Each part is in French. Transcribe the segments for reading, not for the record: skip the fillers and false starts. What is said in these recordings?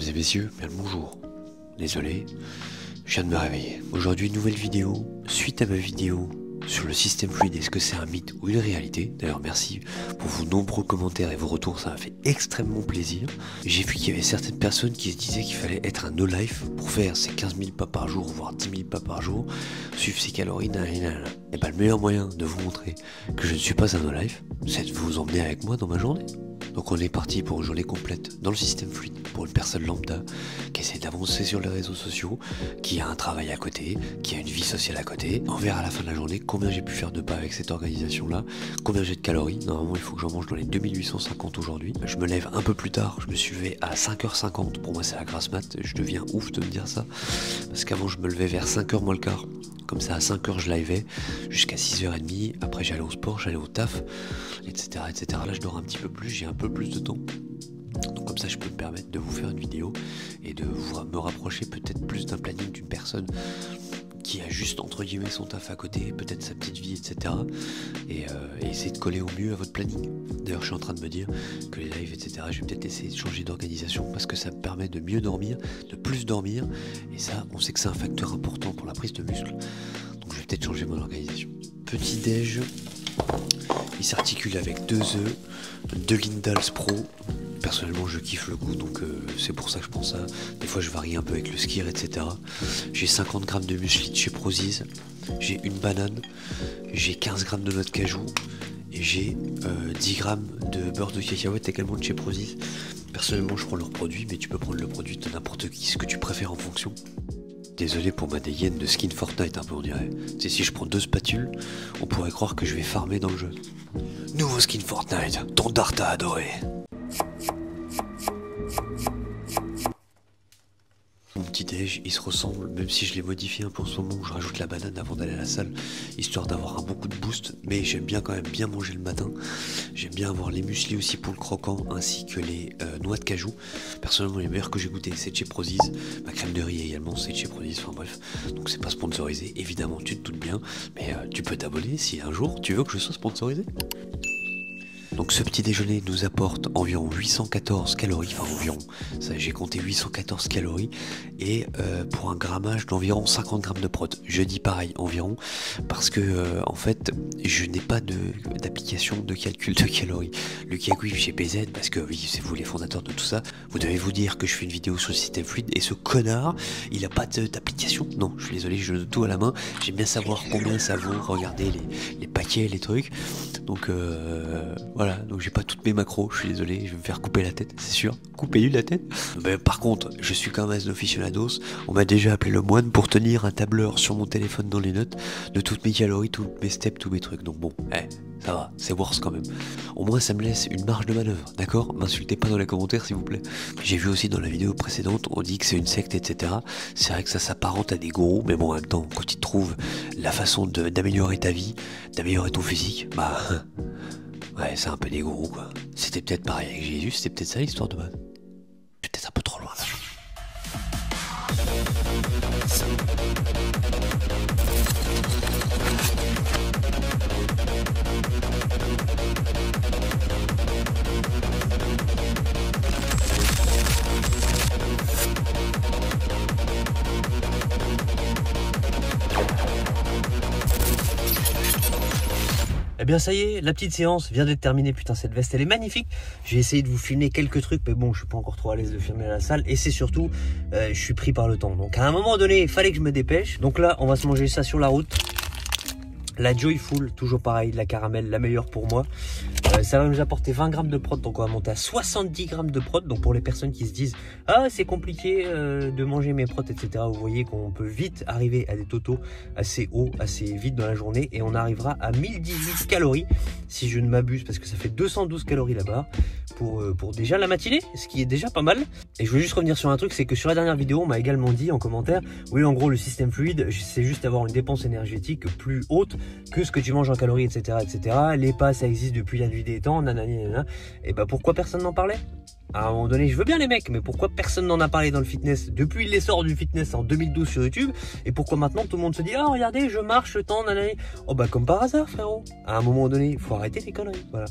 Mesdames et messieurs, bien le bonjour. Désolé, je viens de me réveiller. Aujourd'hui, une nouvelle vidéo, suite à ma vidéo sur le système fluide, est-ce que c'est un mythe ou une réalité? D'ailleurs, merci pour vos nombreux commentaires et vos retours, ça m'a fait extrêmement plaisir. J'ai vu qu'il y avait certaines personnes qui se disaient qu'il fallait être un no-life pour faire ses 15 000 pas par jour, voire 10 000 pas par jour, suivre ses calories, et bah, le meilleur moyen de vous montrer que je ne suis pas un no-life, c'est de vous emmener avec moi dans ma journée. Donc on est parti pour une journée complète dans le système fluide, pour une personne lambda qui essaie d'avancer sur les réseaux sociaux, qui a un travail à côté, qui a une vie sociale à côté. On verra à la fin de la journée combien j'ai pu faire de pas avec cette organisation-là, combien j'ai de calories. Normalement il faut que j'en mange dans les 2850 aujourd'hui. Je me lève un peu plus tard, je me suis levé à 5h50, pour moi c'est la grasse mat, je deviens ouf de me dire ça, parce qu'avant je me levais vers 5h moins le quart. Comme ça à 5h je livais jusqu'à 6h30, après j'allais au sport, j'allais au taf, etc. Là je dors un petit peu plus, j'ai un peu plus de temps. Donc comme ça je peux me permettre de vous faire une vidéo et de me rapprocher peut-être plus d'un planning d'une personne qui a juste entre guillemets son taf à côté, peut-être sa petite vie, etc. Et essayer de coller au mieux à votre planning. D'ailleurs je suis en train de me dire que les lives, etc. je vais peut-être essayer de changer d'organisation parce que ça me permet de mieux dormir, de plus dormir, et ça on sait que c'est un facteur important pour la prise de muscle. Donc je vais peut-être changer mon organisation. Petit déj, il s'articule avec 2 œufs, 2 Lindals Pro. Personnellement je kiffe le goût, donc c'est pour ça que je prends ça. Des fois je varie un peu avec le skir, etc. J'ai 50 g de muesli de chez Prozis, j'ai une banane, j'ai 15 g de noix de cajou et j'ai 10 g de beurre de cacahuète également de chez Prozis. Personnellement je prends leurs produits, mais tu peux prendre le produit de n'importe qui, ce que tu préfères en fonction. Désolé pour ma dégaine de skin Fortnite un peu on dirait. C'est si je prends 2 spatules, on pourrait croire que je vais farmer dans le jeu. Nouveau skin Fortnite, ton dart a adoré. Mon petit déj, il se ressemble, même si je l'ai modifié un peu en ce moment où je rajoute la banane avant d'aller à la salle, histoire d'avoir un bon coup de boost, mais j'aime bien quand même bien manger le matin. J'aime bien avoir les muesli aussi pour le croquant, ainsi que les noix de cajou. Personnellement les meilleurs que j'ai goûté c'est de chez Prozis, ma crème de riz également c'est de chez Prozis, enfin bref, donc c'est pas sponsorisé, évidemment tu te doutes bien, mais tu peux t'abonner si un jour tu veux que je sois sponsorisé. Donc ce petit déjeuner nous apporte environ 814 calories, enfin environ, ça j'ai compté 814 calories, et pour un grammage d'environ 50 g de prot. Je dis pareil, environ, parce que en fait, je n'ai pas d'application de calcul de calories. Le Kagui chez PZ, parce que oui, c'est vous les fondateurs de tout ça, vous devez vous dire que je fais une vidéo sur le système fluide, et ce connard, il a pas d'application. Non, je suis désolé, je note tout à la main, j'aime bien savoir combien ça vaut, regarder les paquets, les trucs, donc voilà, donc j'ai pas toutes mes macros, je suis désolé, je vais me faire couper la tête, c'est sûr. Coupez-lui la tête. Mais par contre, je suis quand même un aficionados, on m'a déjà appelé le moine pour tenir un tableur sur mon téléphone dans les notes de toutes mes calories, tous mes steps, tous mes trucs. Donc bon, ça va, c'est worse quand même. Au moins ça me laisse une marge de manœuvre, d'accord? M'insultez pas dans les commentaires s'il vous plaît. J'ai vu aussi dans la vidéo précédente, on dit que c'est une secte, etc. C'est vrai que ça s'apparente à des gourous, mais bon en même temps, quand tu trouves la façon d'améliorer ta vie, d'améliorer ton physique, bah... ouais, c'est un peu des gourous quoi. C'était peut-être pareil avec Jésus, c'était peut-être ça l'histoire de base. Peut-être un peu trop loin là. Eh bien ça y est, la petite séance vient d'être terminée. Putain, cette veste elle est magnifique. J'ai essayé de vous filmer quelques trucs, mais bon, je suis pas encore trop à l'aise de filmer à la salle. Et c'est surtout, je suis pris par le temps. Donc à un moment donné, il fallait que je me dépêche. Donc là, on va se manger ça sur la route. La Joyful, toujours pareil, la caramel, la meilleure pour moi. Ça va nous apporter 20 g de prot, donc on va monter à 70 g de prot. Donc pour les personnes qui se disent « Ah, c'est compliqué de manger mes protes, etc. » Vous voyez qu'on peut vite arriver à des totaux assez hauts, assez vite dans la journée. Et on arrivera à 1018 calories, si je ne m'abuse, parce que ça fait 212 calories là-bas pour déjà la matinée, ce qui est déjà pas mal. Et je veux juste revenir sur un truc, c'est que sur la dernière vidéo, on m'a également dit en commentaire « Oui, en gros, le système fluide, c'est juste avoir une dépense énergétique plus haute que ce que tu manges en calories, etc. etc. » Les pas, ça existe depuis la nuit des des temps, nanani, nanana. Et bah pourquoi personne n'en parlait? À un moment donné, je veux bien les mecs, mais pourquoi personne n'en a parlé dans le fitness depuis l'essor du fitness en 2012 sur YouTube? Et pourquoi maintenant tout le monde se dit, ah regardez, je marche le temps, nanani. Oh bah comme par hasard, frérot. À un moment donné, il faut arrêter les conneries, voilà.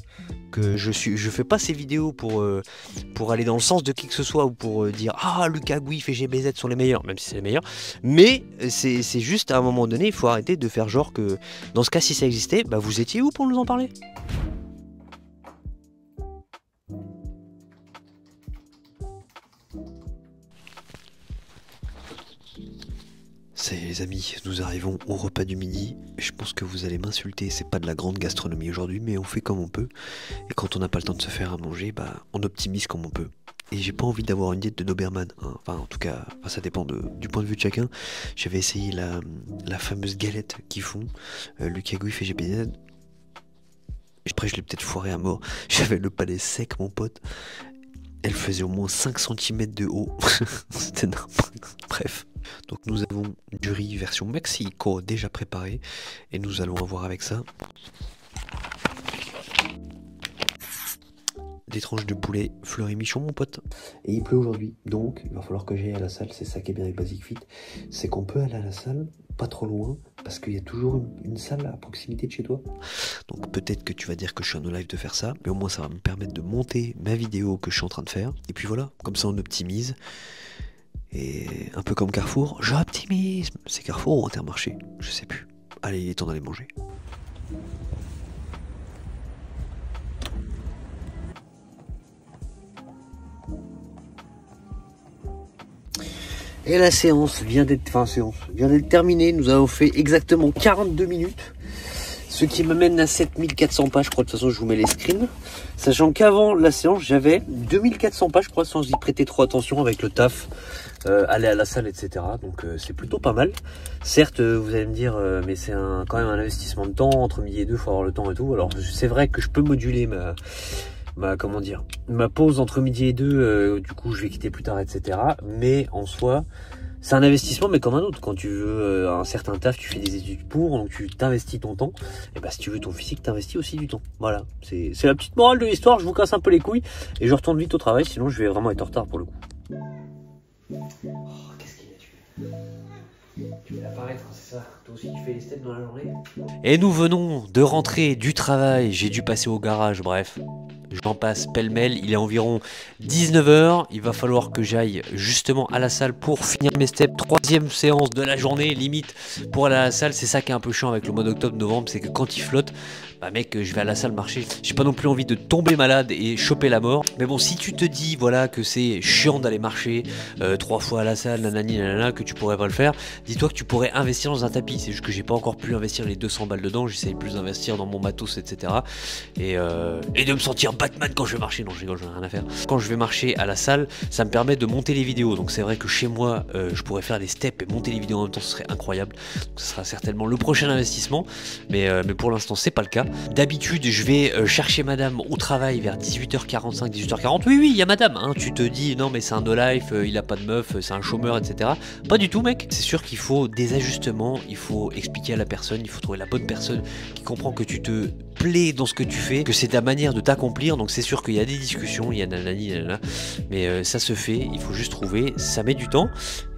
Que je fais pas ces vidéos pour aller dans le sens de qui que ce soit ou pour dire ah Lucas Gouif et GBZ sont les meilleurs, même si c'est les meilleurs, mais c'est juste à un moment donné il faut arrêter de faire genre que dans ce cas si ça existait, bah vous étiez où pour nous en parler? Ça y est les amis, nous arrivons au repas du midi. Je pense que vous allez m'insulter, c'est pas de la grande gastronomie aujourd'hui, mais on fait comme on peut. Et quand on n'a pas le temps de se faire à manger, bah on optimise comme on peut. Et j'ai pas envie d'avoir une diète de Doberman, hein. Enfin en tout cas, ça dépend du point de vue de chacun. J'avais essayé la fameuse galette qu'ils font, Lucas Gouif et GBZ. Après je l'ai peut-être foiré à mort. J'avais le palais sec mon pote. Elle faisait au moins 5 cm de haut. C'était n'importe. Bref. Donc nous avons du riz version Mexico déjà préparé. Et nous allons avoir avec ça des tranches de poulet fleury michon mon pote. Et il pleut aujourd'hui. Donc il va falloir que j'aille à la salle. C'est ça qui est bien avec Basic Fit. C'est qu'on peut aller à la salle pas trop loin. Parce qu'il y a toujours une salle à proximité de chez toi. Donc peut-être que tu vas dire que je suis en live de faire ça. Mais au moins ça va me permettre de monter ma vidéo que je suis en train de faire. Et puis voilà, comme ça on optimise. Et un peu comme Carrefour, j'optimise. C'est Carrefour ou Intermarché? Je sais plus. Allez, il est temps d'aller manger. Et la séance vient d'être terminée. Nous avons fait exactement 42 minutes. Ce qui m'amène à 7400 pages. Je crois de toute façon je vous mets les screens. Sachant qu'avant la séance j'avais 2400 pages je crois sans y prêter trop attention avec le taf. Aller à la salle etc. Donc c'est plutôt pas mal. Certes vous allez me dire mais c'est quand même un investissement de temps. Entre midi et deux il faut avoir le temps et tout. Alors c'est vrai que je peux moduler ma pause entre midi et deux, du coup je vais quitter plus tard etc. Mais en soi c'est un investissement mais comme un autre. Quand tu veux un certain taf, tu fais des études pour, donc tu t'investis ton temps. Et bah si tu veux ton physique, t'investis aussi du temps. Voilà, c'est la petite morale de l'histoire. Je vous casse un peu les couilles et je retourne vite au travail, sinon je vais vraiment être en retard pour le coup. Oh, qu'est-ce qu'il y a tu veux apparaître, c'est ça? Toi aussi tu fais les steps dans la journée? Et nous venons de rentrer du travail, j'ai dû passer au garage, bref. J'en passe pêle-mêle, il est environ 19 h. Il va falloir que j'aille justement à la salle pour finir mes steps. 3e séance de la journée, limite pour aller à la salle. C'est ça qui est un peu chiant avec le mois d'octobre-novembre, c'est que quand il flotte, bah mec, je vais à la salle marcher. J'ai pas non plus envie de tomber malade et choper la mort. Mais bon, si tu te dis voilà que c'est chiant d'aller marcher 3 fois à la salle, nanani nanana, que tu pourrais pas le faire, dis-toi que tu pourrais investir dans un tapis. C'est juste que j'ai pas encore pu investir les 200 balles dedans. J'essaye plus d'investir dans mon matos, etc. Et de me sentir Batman quand je vais marcher. Non, je rigole, j'en ai rien à faire. Quand je vais marcher à la salle, ça me permet de monter les vidéos. Donc c'est vrai que chez moi, je pourrais faire des steps et monter les vidéos en même temps, ce serait incroyable. Donc, ce sera certainement le prochain investissement. Mais pour l'instant, c'est pas le cas. D'habitude, je vais chercher madame au travail vers 18h45, 18h40. Oui, il y a madame. Hein. Tu te dis, non, mais c'est un no-life, il a pas de meuf, c'est un chômeur, etc. Pas du tout, mec. C'est sûr qu'il faut des ajustements. Il faut expliquer à la personne. Il faut trouver la bonne personne qui comprend que tu te plais dans ce que tu fais, que c'est ta manière de t'accomplir. Donc c'est sûr qu'il y a des discussions, il y a nanani, nanana, mais ça se fait. Il faut juste trouver. Ça met du temps.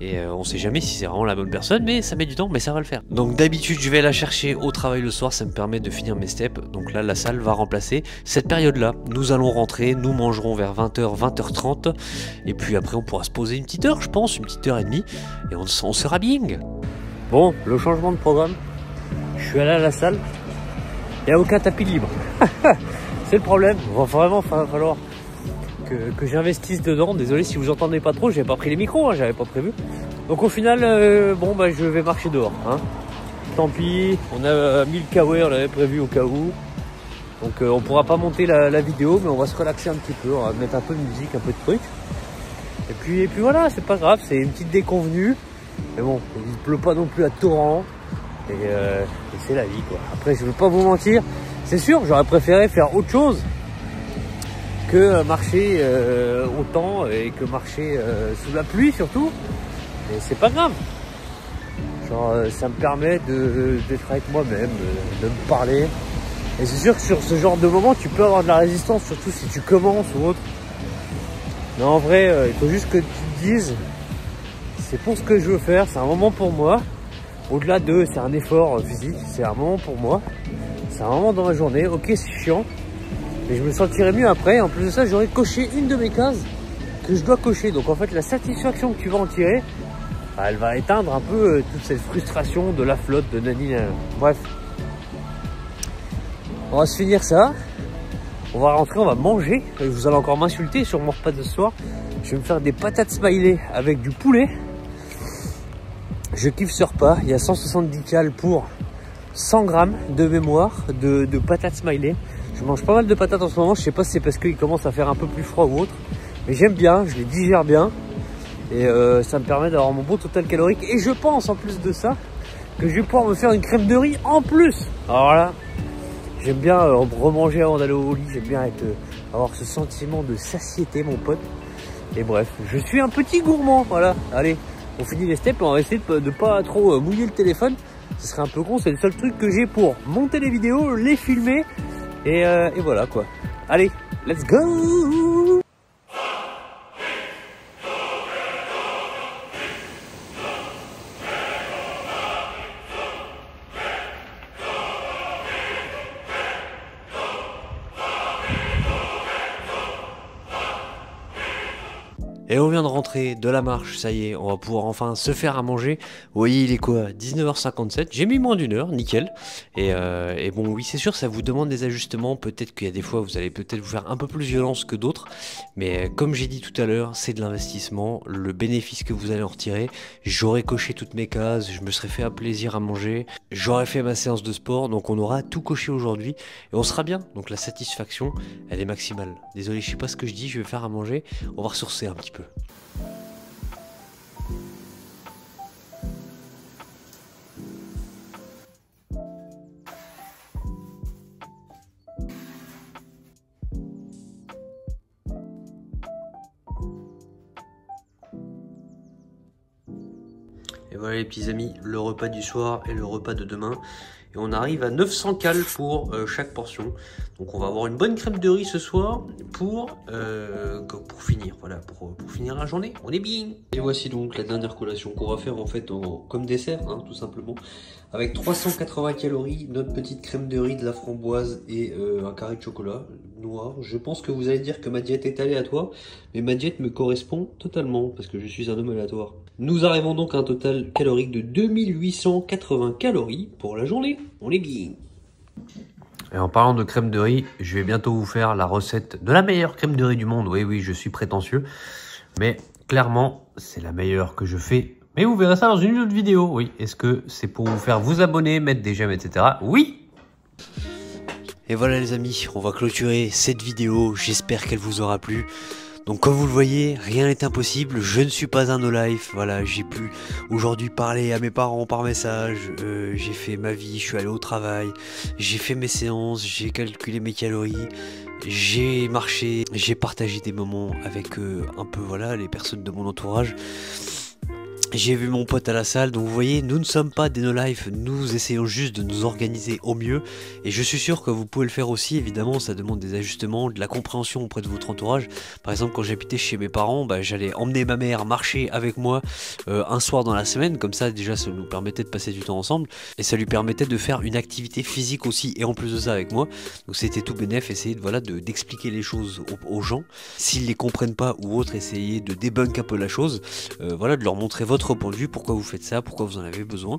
Et on sait jamais si c'est vraiment la bonne personne, mais ça met du temps, mais ça va le faire. Donc d'habitude, je vais la chercher au travail le soir. Ça me permet de finir mes steps. Donc là, la salle va remplacer cette période-là. Nous allons rentrer, nous mangerons vers 20h, 20h30. Et puis après, on pourra se poser une petite heure, je pense, une petite heure et demie. Et on sera bien. Bon, le changement de programme. Je suis allé à la salle. Il n'y a aucun tapis libre. C'est le problème. Il va vraiment falloir que j'investisse dedans. Désolé si vous entendez pas trop, j'avais pas pris les micros, hein, j'avais pas prévu. Donc au final, je vais marcher dehors. Hein. Tant pis, on a mis le kawaii, on l'avait prévu au cas où. Donc on pourra pas monter la vidéo, mais on va se relaxer un petit peu, on va mettre un peu de musique, un peu de trucs. Et puis voilà, c'est pas grave, c'est une petite déconvenue. Mais bon, il pleut pas non plus à torrent. Et c'est la vie quoi. Après je veux pas vous mentir, c'est sûr, j'aurais préféré faire autre chose que marcher autant et que marcher sous la pluie surtout. Mais c'est pas grave. Genre ça me permet d'être avec moi-même, de me parler. Et c'est sûr que sur ce genre de moment, tu peux avoir de la résistance, surtout si tu commences ou autre. Mais en vrai, il faut juste que tu te dises, c'est pour ce que je veux faire, c'est un moment pour moi. Au-delà de, c'est un effort physique, c'est un moment pour moi. C'est un moment dans ma journée, ok c'est chiant, mais je me sentirai mieux après. En plus de ça, j'aurai coché une de mes cases que je dois cocher. Donc en fait, la satisfaction que tu vas en tirer, elle va éteindre un peu toute cette frustration de la flotte, de nani. Bref, on va se finir ça. On va rentrer, on va manger. Vous allez encore m'insulter sur mon repas de ce soir. Je vais me faire des patates smiley avec du poulet. Je kiffe ce repas. Il y a 170 calories pour 100 grammes de mémoire de patates smiley. Je mange pas mal de patates en ce moment. Je sais pas si c'est parce qu'il commence à faire un peu plus froid ou autre. Mais j'aime bien, je les digère bien. Et ça me permet d'avoir mon bon total calorique. Et je pense en plus de ça que je vais pouvoir me faire une crème de riz en plus. Alors là, j'aime bien remanger avant d'aller au lit. J'aime bien avoir ce sentiment de satiété, mon pote. Et bref, je suis un petit gourmand. Voilà, allez, on finit les steps. On va essayer de pas trop mouiller le téléphone. Ce serait un peu con. C'est le seul truc que j'ai pour monter les vidéos, les filmer. Et voilà quoi. Allez, let's go! Et on vient de rentrer de la marche, ça y est, on va pouvoir enfin se faire à manger. Vous voyez, il est quoi, 19h57, j'ai mis moins d'une heure, nickel. Et bon, oui, c'est sûr, ça vous demande des ajustements. Peut-être qu'il y a des fois, vous allez peut-être vous faire un peu plus violence que d'autres. Mais comme j'ai dit tout à l'heure, c'est de l'investissement. Le bénéfice que vous allez en retirer, j'aurais coché toutes mes cases, je me serais fait un plaisir à manger, j'aurais fait ma séance de sport. Donc on aura tout coché aujourd'hui et on sera bien. Donc la satisfaction, elle est maximale. Désolé, je sais pas ce que je dis, je vais faire à manger. On va ressourcer un petit peu. Et voilà les petits amis, le repas du soir et le repas de demain. Et on arrive à 900 calories pour chaque portion. Donc on va avoir une bonne crème de riz ce soir pour finir, voilà, pour finir la journée. On est bien. Et voici donc la dernière collation qu'on va faire en fait comme dessert, hein, tout simplement. Avec 380 calories, notre petite crème de riz, de la framboise et un carré de chocolat noir. Je pense que vous allez dire que ma diète est aléatoire, mais ma diète me correspond totalement parce que je suis un homme aléatoire. Nous arrivons donc à un total calorique de 2880 calories pour la journée. On est bien. Et en parlant de crème de riz, je vais bientôt vous faire la recette de la meilleure crème de riz du monde. Oui, oui, je suis prétentieux, mais clairement, c'est la meilleure que je fais. Mais vous verrez ça dans une autre vidéo. Oui, est-ce que c'est pour vous faire vous abonner, mettre des j'aime, etc. Oui. Et voilà les amis, on va clôturer cette vidéo. J'espère qu'elle vous aura plu. Donc comme vous le voyez, rien n'est impossible, je ne suis pas un no-life, voilà, j'ai pu aujourd'hui parler à mes parents par message, j'ai fait ma vie, je suis allé au travail, j'ai fait mes séances, j'ai calculé mes calories, j'ai marché, j'ai partagé des moments avec un peu voilà les personnes de mon entourage. J'ai vu mon pote à la salle, donc vous voyez, nous ne sommes pas des no-life, nous essayons juste de nous organiser au mieux. Et je suis sûr que vous pouvez le faire aussi, évidemment, ça demande des ajustements, de la compréhension auprès de votre entourage. Par exemple, quand j'habitais chez mes parents, j'allais emmener ma mère marcher avec moi un soir dans la semaine, comme ça déjà ça nous permettait de passer du temps ensemble. Et ça lui permettait de faire une activité physique aussi, et en plus de ça avec moi. Donc c'était tout bénef, essayer d'expliquer les choses aux gens. S'ils les comprennent pas ou autre, essayer de débunk un peu la chose, voilà, de leur montrer votre point de vue, pourquoi vous faites ça, pourquoi vous en avez besoin,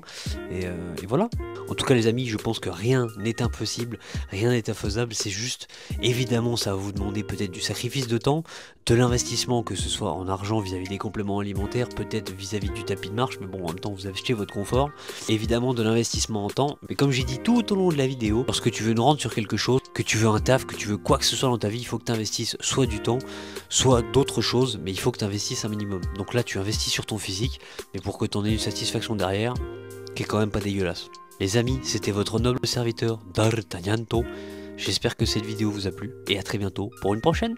et voilà. En tout cas les amis, je pense que rien n'est impossible, rien n'est infaisable, c'est juste, évidemment ça va vous demander peut-être du sacrifice de temps, de l'investissement, que ce soit en argent vis-à-vis des compléments alimentaires, peut-être vis-à-vis du tapis de marche, mais bon en même temps vous achetez votre confort, évidemment de l'investissement en temps, mais comme j'ai dit tout au long de la vidéo, lorsque tu veux nous rendre sur quelque chose, que tu veux un taf, que tu veux quoi que ce soit dans ta vie, il faut que tu investisses soit du temps, soit d'autres choses, mais il faut que tu investisses un minimum. Donc là tu investis sur ton physique, mais pour que tu en aies une satisfaction derrière, qui est quand même pas dégueulasse. Les amis, c'était votre noble serviteur D'Artagnanto. J'espère que cette vidéo vous a plu, et à très bientôt pour une prochaine.